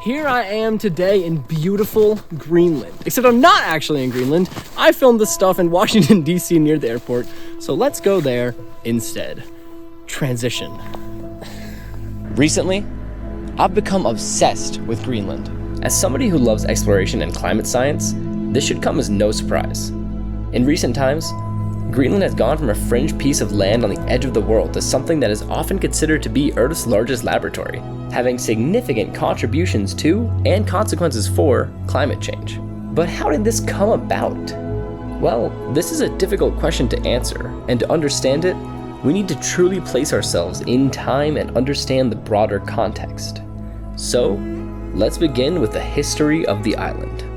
Here I am today in beautiful Greenland. Except I'm not actually in Greenland. I filmed this stuff in Washington, D.C. near the airport. So let's go there instead. Transition. Recently, I've become obsessed with Greenland. As somebody who loves exploration and climate science, this should come as no surprise. In recent times, Greenland has gone from a fringe piece of land on the edge of the world to something that is often considered to be Earth's largest laboratory, having significant contributions to and consequences for climate change. But how did this come about? Well, this is a difficult question to answer, and to understand it, we need to truly place ourselves in time and understand the broader context. So, let's begin with the history of the island.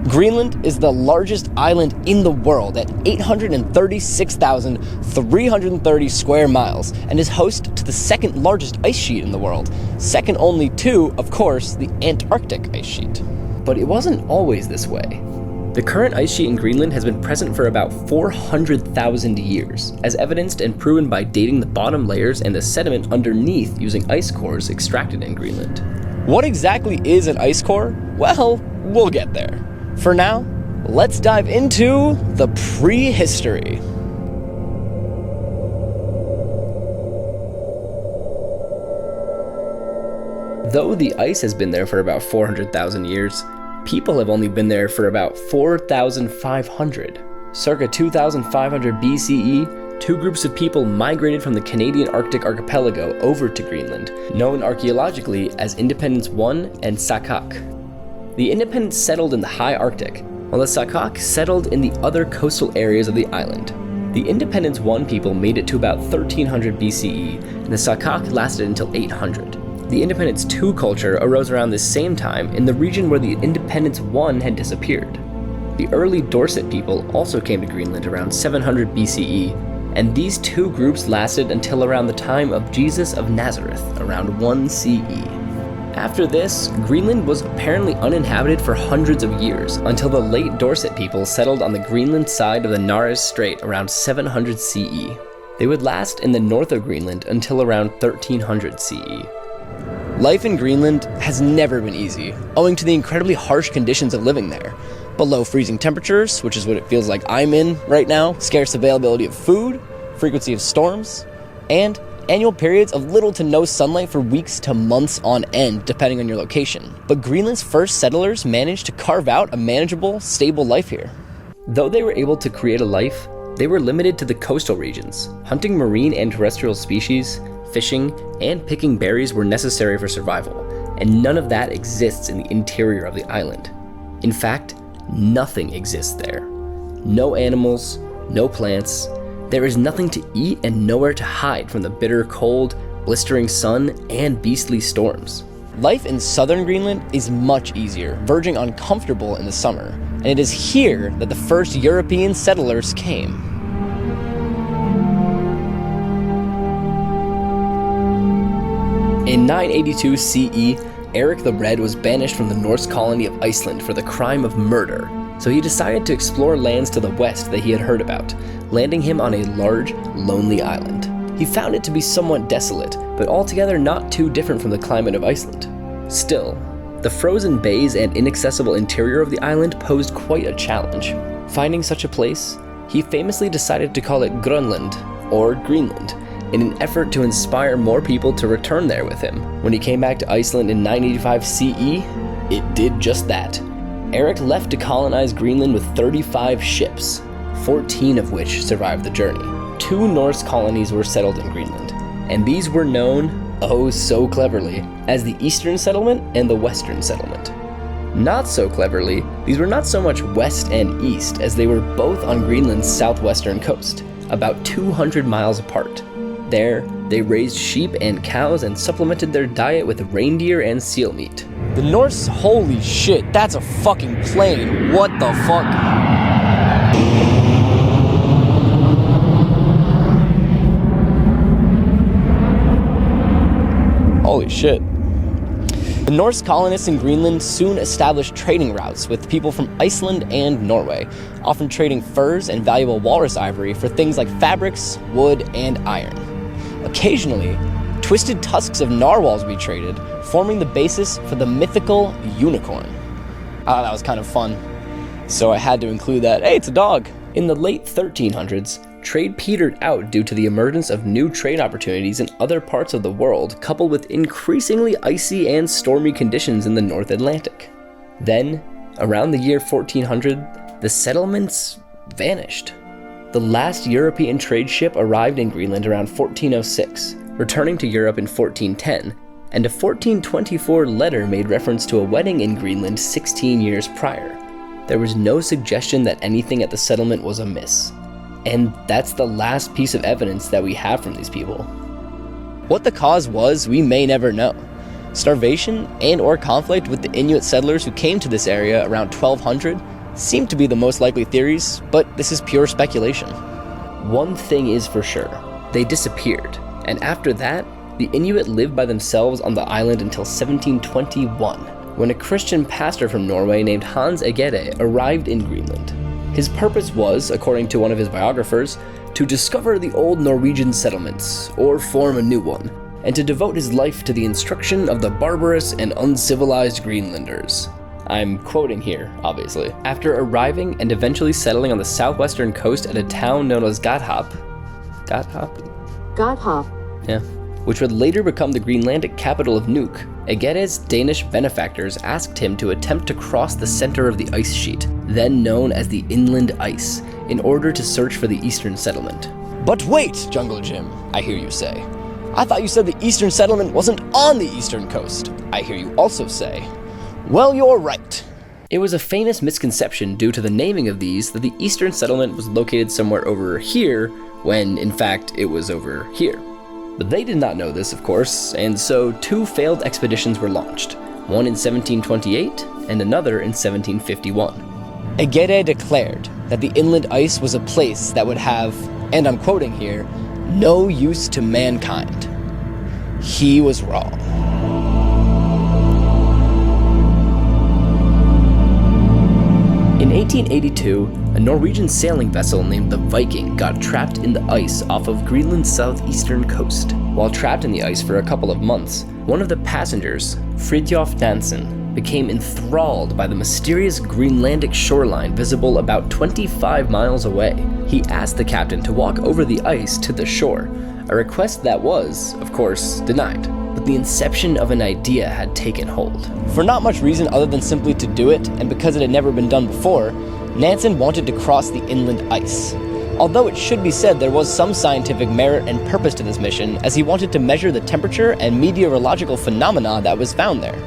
Greenland is the largest island in the world at 836,330 square miles and is host to the second largest ice sheet in the world, second only to, of course, the Antarctic ice sheet. But it wasn't always this way. The current ice sheet in Greenland has been present for about 400,000 years, as evidenced and proven by dating the bottom layers and the sediment underneath using ice cores extracted in Greenland. What exactly is an ice core? Well, we'll get there. For now, let's dive into the prehistory. Though the ice has been there for about 400,000 years, people have only been there for about 4,500. Circa 2,500 BCE, two groups of people migrated from the Canadian Arctic archipelago over to Greenland, known archaeologically as Independence I and Sakak. The Independents settled in the high Arctic, while the Sakak settled in the other coastal areas of the island. The Independence I people made it to about 1300 BCE, and the Sakak lasted until 800. The Independence II culture arose around this same time in the region where the Independence I had disappeared. The early Dorset people also came to Greenland around 700 BCE, and these two groups lasted until around the time of Jesus of Nazareth, around 1 CE. After this, Greenland was apparently uninhabited for hundreds of years, until the late Dorset people settled on the Greenland side of the Nares Strait around 700 CE. They would last in the north of Greenland until around 1300 CE. Life in Greenland has never been easy, owing to the incredibly harsh conditions of living there. Below freezing temperatures, which is what it feels like I'm in right now, scarce availability of food, frequency of storms, and annual periods of little to no sunlight for weeks to months on end, depending on your location. But Greenland's first settlers managed to carve out a manageable, stable life here. Though they were able to create a life, they were limited to the coastal regions. Hunting marine and terrestrial species, fishing, and picking berries were necessary for survival, and none of that exists in the interior of the island. In fact, nothing exists there. No animals, no plants. There is nothing to eat and nowhere to hide from the bitter cold, blistering sun, and beastly storms. Life in southern Greenland is much easier, verging on comfortable in the summer, and it is here that the first European settlers came. In 982 CE, Eric the Red was banished from the Norse colony of Iceland for the crime of murder, so he decided to explore lands to the west that he had heard about, landing him on a large, lonely island. He found it to be somewhat desolate, but altogether not too different from the climate of Iceland. Still, the frozen bays and inaccessible interior of the island posed quite a challenge. Finding such a place, he famously decided to call it Grönland, or Greenland, in an effort to inspire more people to return there with him. When he came back to Iceland in 985 CE, it did just that. Eric left to colonize Greenland with 35 ships, 14 of which survived the journey. 2 Norse colonies were settled in Greenland, and these were known, oh so cleverly, as the Eastern Settlement and the Western Settlement. Not so cleverly, these were not so much west and east as they were both on Greenland's southwestern coast, about 200 miles apart. There, they raised sheep and cows and supplemented their diet with reindeer and seal meat. The Norse, holy shit, that's a fucking plane. What the fuck? Holy shit. The Norse colonists in Greenland soon established trading routes with people from Iceland and Norway, often trading furs and valuable walrus ivory for things like fabrics, wood, and iron. Occasionally, twisted tusks of narwhals we traded, forming the basis for the mythical unicorn. That was kind of fun. So I had to include that. Hey, it's a dog. In the late 1300s, trade petered out due to the emergence of new trade opportunities in other parts of the world, coupled with increasingly icy and stormy conditions in the North Atlantic. Then, around the year 1400, the settlements vanished. The last European trade ship arrived in Greenland around 1406, returning to Europe in 1410, and a 1424 letter made reference to a wedding in Greenland 16 years prior. There was no suggestion that anything at the settlement was amiss. And that's the last piece of evidence that we have from these people. What the cause was, we may never know. Starvation and/or conflict with the Inuit settlers who came to this area around 1200 seem to be the most likely theories, but this is pure speculation. One thing is for sure, they disappeared, and after that, the Inuit lived by themselves on the island until 1721, when a Christian pastor from Norway named Hans Egede arrived in Greenland. His purpose was, according to one of his biographers, to discover the old Norwegian settlements, or form a new one, and to devote his life to the instruction of the barbarous and uncivilized Greenlanders. I'm quoting here, obviously. After arriving and eventually settling on the southwestern coast at a town known as Godthåb, yeah, which would later become the Greenlandic capital of Nuuk, Egede's Danish benefactors asked him to attempt to cross the center of the ice sheet, then known as the Inland Ice, in order to search for the eastern settlement. But wait, Jungle Jim, I hear you say. I thought you said the eastern settlement wasn't on the eastern coast. I hear you also say. Well, you're right. It was a famous misconception due to the naming of these that the eastern settlement was located somewhere over here, when in fact it was over here. But they did not know this, of course, and so two failed expeditions were launched, one in 1728 and another in 1751. Egede declared that the inland ice was a place that would have, and I'm quoting here, no use to mankind. He was wrong. In 1882, a Norwegian sailing vessel named the Viking got trapped in the ice off of Greenland's southeastern coast. While trapped in the ice for a couple of months, one of the passengers, Fridtjof Nansen, became enthralled by the mysterious Greenlandic shoreline visible about 25 miles away. He asked the captain to walk over the ice to the shore, a request that was, of course, denied. But the inception of an idea had taken hold. For not much reason other than simply to do it, and because it had never been done before, Nansen wanted to cross the inland ice. Although it should be said there was some scientific merit and purpose to this mission, as he wanted to measure the temperature and meteorological phenomena that was found there.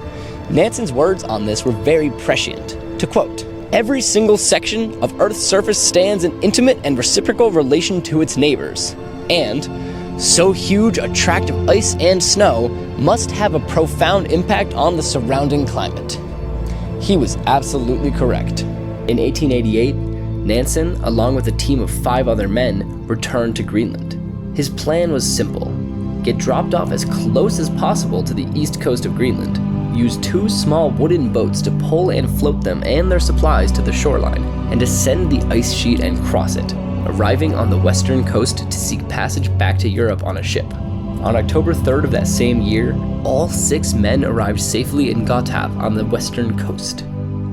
Nansen's words on this were very prescient. To quote, "Every single section of Earth's surface stands in intimate and reciprocal relation to its neighbors, and so huge a tract of ice and snow must have a profound impact on the surrounding climate." He was absolutely correct. In 1888, Nansen, along with a team of 5 other men, returned to Greenland. His plan was simple: get dropped off as close as possible to the east coast of Greenland, use 2 small wooden boats to pull and float them and their supplies to the shoreline, and ascend the ice sheet and cross it, arriving on the western coast to seek passage back to Europe on a ship. On October 3rd of that same year, all 6 men arrived safely in Godthåb on the western coast.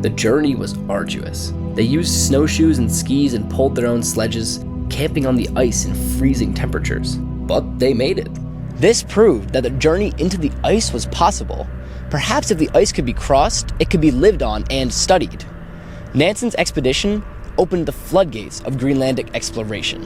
The journey was arduous. They used snowshoes and skis and pulled their own sledges, camping on the ice in freezing temperatures. But they made it. This proved that the journey into the ice was possible. Perhaps if the ice could be crossed, it could be lived on and studied. Nansen's expedition opened the floodgates of Greenlandic exploration.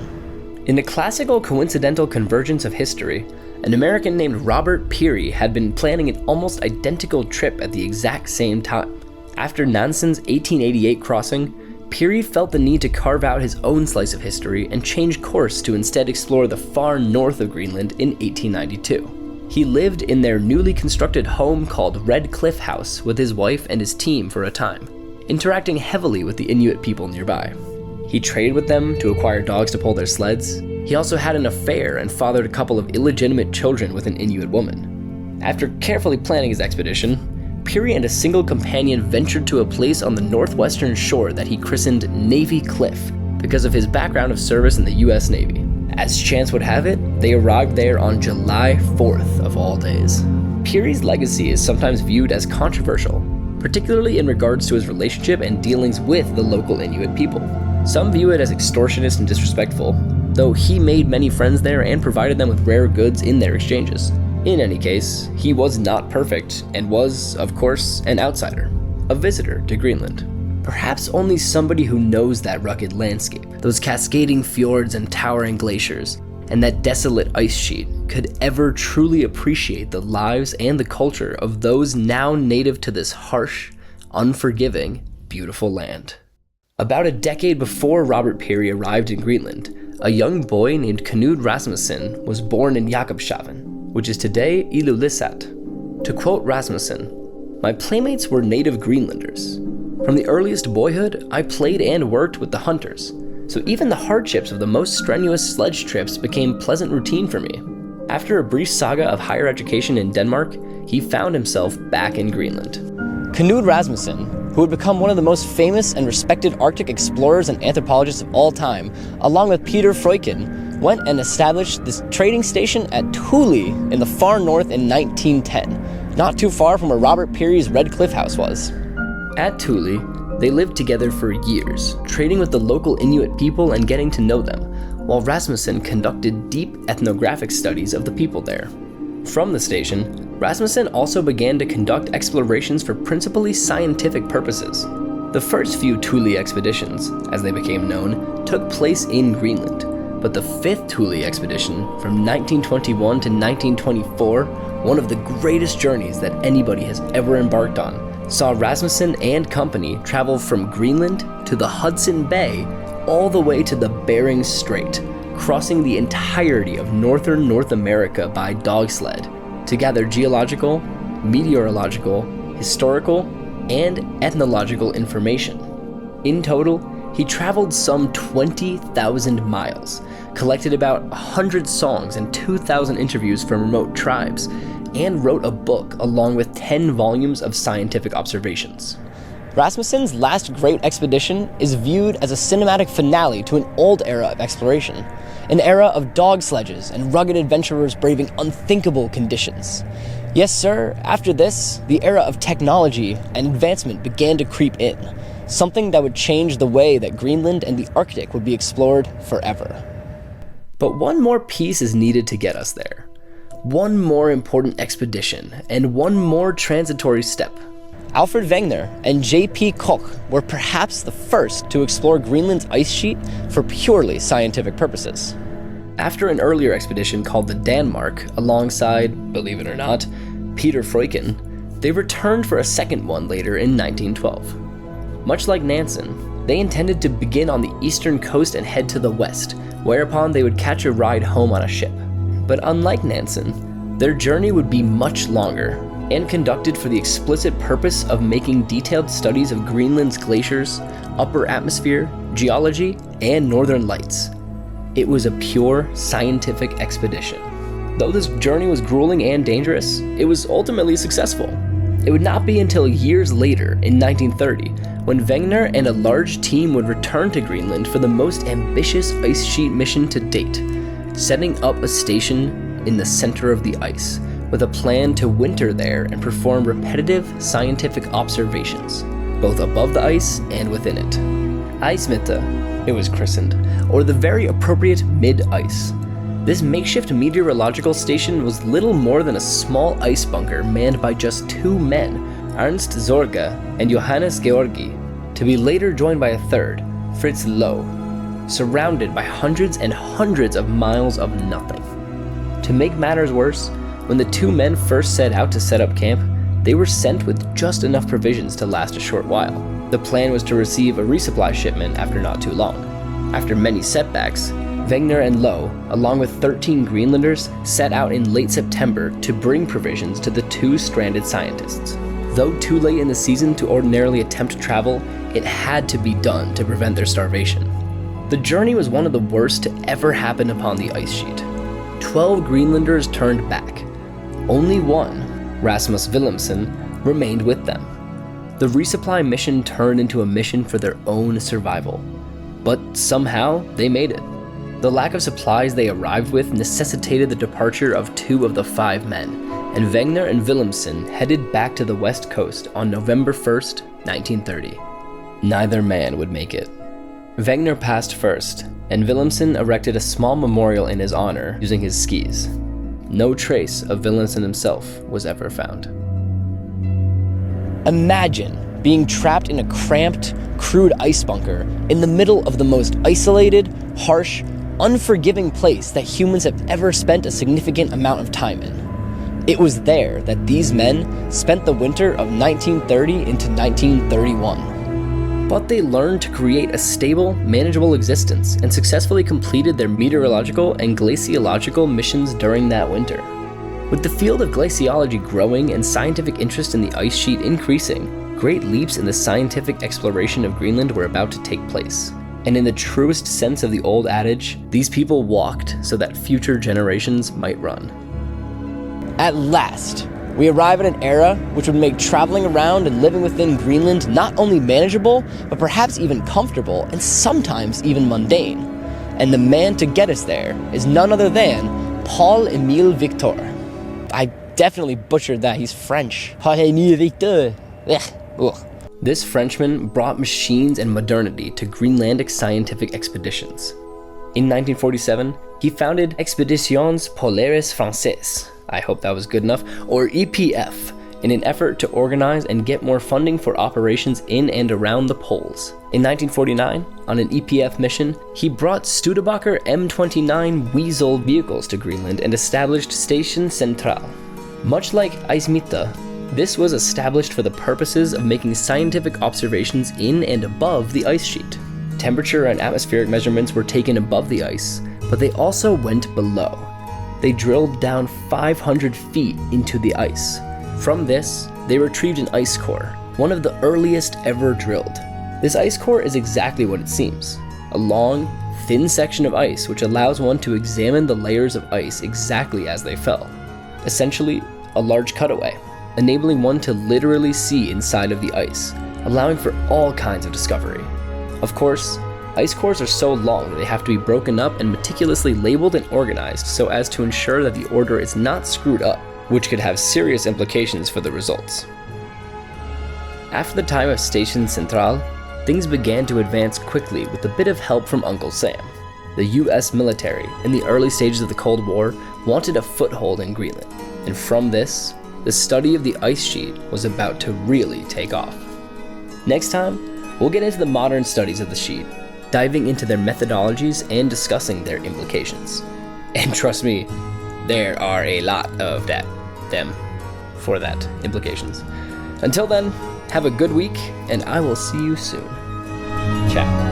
In a classical coincidental convergence of history, an American named Robert Peary had been planning an almost identical trip at the exact same time. After Nansen's 1888 crossing, Peary felt the need to carve out his own slice of history and change course to instead explore the far north of Greenland in 1892. He lived in their newly constructed home called Red Cliff House with his wife and his team for a time, interacting heavily with the Inuit people nearby. He traded with them to acquire dogs to pull their sleds. He also had an affair and fathered a couple of illegitimate children with an Inuit woman. After carefully planning his expedition, Peary and a single companion ventured to a place on the northwestern shore that he christened Navy Cliff because of his background of service in the US Navy. As chance would have it, they arrived there on July 4th of all days. Peary's legacy is sometimes viewed as controversial, particularly in regards to his relationship and dealings with the local Inuit people. Some view it as extortionist and disrespectful, though he made many friends there and provided them with rare goods in their exchanges. In any case, he was not perfect and was, of course, an outsider, a visitor to Greenland. Perhaps only somebody who knows that rugged landscape, those cascading fjords and towering glaciers, and that desolate ice sheet could ever truly appreciate the lives and the culture of those now native to this harsh, unforgiving, beautiful land. About a decade before Robert Peary arrived in Greenland, a young boy named Knud Rasmussen was born in Jakobshavn, which is today Ilulissat. To quote Rasmussen, "My playmates were native Greenlanders. From the earliest boyhood, I played and worked with the hunters, so even the hardships of the most strenuous sledge trips became pleasant routine for me." After a brief saga of higher education in Denmark, he found himself back in Greenland. Knud Rasmussen, who would become one of the most famous and respected Arctic explorers and anthropologists of all time, along with Peter Freuchen, went and established this trading station at Thule in the far north in 1910, not too far from where Robert Peary's Red Cliff House was. At Thule, they lived together for years, trading with the local Inuit people and getting to know them, while Rasmussen conducted deep ethnographic studies of the people there. From the station, Rasmussen also began to conduct explorations for principally scientific purposes. The first few Thule expeditions, as they became known, took place in Greenland, but the fifth Thule expedition, from 1921 to 1924, one of the greatest journeys that anybody has ever embarked on, saw Rasmussen and company travel from Greenland to the Hudson Bay all the way to the Bering Strait, crossing the entirety of northern North America by dog sled to gather geological, meteorological, historical, and ethnological information. In total, he traveled some 20,000 miles, collected about 100 songs and 2,000 interviews from remote tribes, and wrote a book along with 10 volumes of scientific observations. Rasmussen's last great expedition is viewed as a cinematic finale to an old era of exploration, an era of dog sledges and rugged adventurers braving unthinkable conditions. Yes, sir, after this, the era of technology and advancement began to creep in, something that would change the way that Greenland and the Arctic would be explored forever. But one more piece is needed to get us there. One more important expedition, and one more transitory step. Alfred Wegener and J.P. Koch were perhaps the first to explore Greenland's ice sheet for purely scientific purposes. After an earlier expedition called the Danmark, alongside, believe it or not, Peter Freuchen, they returned for a second one later in 1912. Much like Nansen, they intended to begin on the eastern coast and head to the west, whereupon they would catch a ride home on a ship. But unlike Nansen, their journey would be much longer, and conducted for the explicit purpose of making detailed studies of Greenland's glaciers, upper atmosphere, geology, and northern lights. It was a pure scientific expedition. Though this journey was grueling and dangerous, it was ultimately successful. It would not be until years later, in 1930, when Wegener and a large team would return to Greenland for the most ambitious ice sheet mission to date, setting up a station in the center of the ice, with a plan to winter there and perform repetitive scientific observations, both above the ice and within it. IJsmitte, it was christened, or the very appropriate mid-ice. This makeshift meteorological station was little more than a small ice bunker manned by just two men, Ernst Zorge and Johannes Georgi, to be later joined by a third, Fritz Loh, surrounded by hundreds and hundreds of miles of nothing. To make matters worse, when the two men first set out to set up camp, they were sent with just enough provisions to last a short while. The plan was to receive a resupply shipment after not too long. After many setbacks, Wegener and Loh, along with 13 Greenlanders, set out in late September to bring provisions to the two stranded scientists. Though too late in the season to ordinarily attempt travel, it had to be done to prevent their starvation. The journey was one of the worst to ever happen upon the ice sheet. 12 Greenlanders turned back. Only one, Rasmus Wilhelmsen, remained with them. The resupply mission turned into a mission for their own survival. But somehow, they made it. The lack of supplies they arrived with necessitated the departure of 2 of the 5 men, and Wegener and Wilhelmsen headed back to the west coast on November 1st, 1930. Neither man would make it. Wegener passed first, and Wilhelmsen erected a small memorial in his honor using his skis. No trace of Wilhelmsen himself was ever found. Imagine being trapped in a cramped, crude ice bunker in the middle of the most isolated, harsh, unforgiving place that humans have ever spent a significant amount of time in. It was there that these men spent the winter of 1930 into 1931. But they learned to create a stable, manageable existence and successfully completed their meteorological and glaciological missions during that winter. With the field of glaciology growing and scientific interest in the ice sheet increasing, great leaps in the scientific exploration of Greenland were about to take place. And in the truest sense of the old adage, these people walked so that future generations might run. At last, we arrive at an era which would make traveling around and living within Greenland not only manageable, but perhaps even comfortable and sometimes even mundane. And the man to get us there is none other than Paul-Émile Victor. I definitely butchered that, he's French. Paul-Émile Victor. Ugh. This Frenchman brought machines and modernity to Greenlandic scientific expeditions. In 1947, he founded Expeditions Polaires Françaises, I hope that was good enough, or EPF, in an effort to organize and get more funding for operations in and around the poles. In 1949, on an EPF mission, he brought Studebaker M29 Weasel vehicles to Greenland and established Station Centrale. Much like IJsmytte, this was established for the purposes of making scientific observations in and above the ice sheet. Temperature and atmospheric measurements were taken above the ice, but they also went below. They drilled down 500 feet into the ice. From this, they retrieved an ice core, one of the earliest ever drilled. This ice core is exactly what it seems, a long, thin section of ice which allows one to examine the layers of ice exactly as they fell. Essentially, a large cutaway, enabling one to literally see inside of the ice, allowing for all kinds of discovery. Of course, ice cores are so long that they have to be broken up and meticulously labeled and organized so as to ensure that the order is not screwed up, which could have serious implications for the results. After the time of Station Centrale, things began to advance quickly with a bit of help from Uncle Sam. The US military, in the early stages of the Cold War, wanted a foothold in Greenland, and from this, the study of the ice sheet was about to really take off. Next time, we'll get into the modern studies of the sheet, diving into their methodologies and discussing their implications. And trust me, there are a lot of implications. Until then, have a good week, and I will see you soon. Ciao.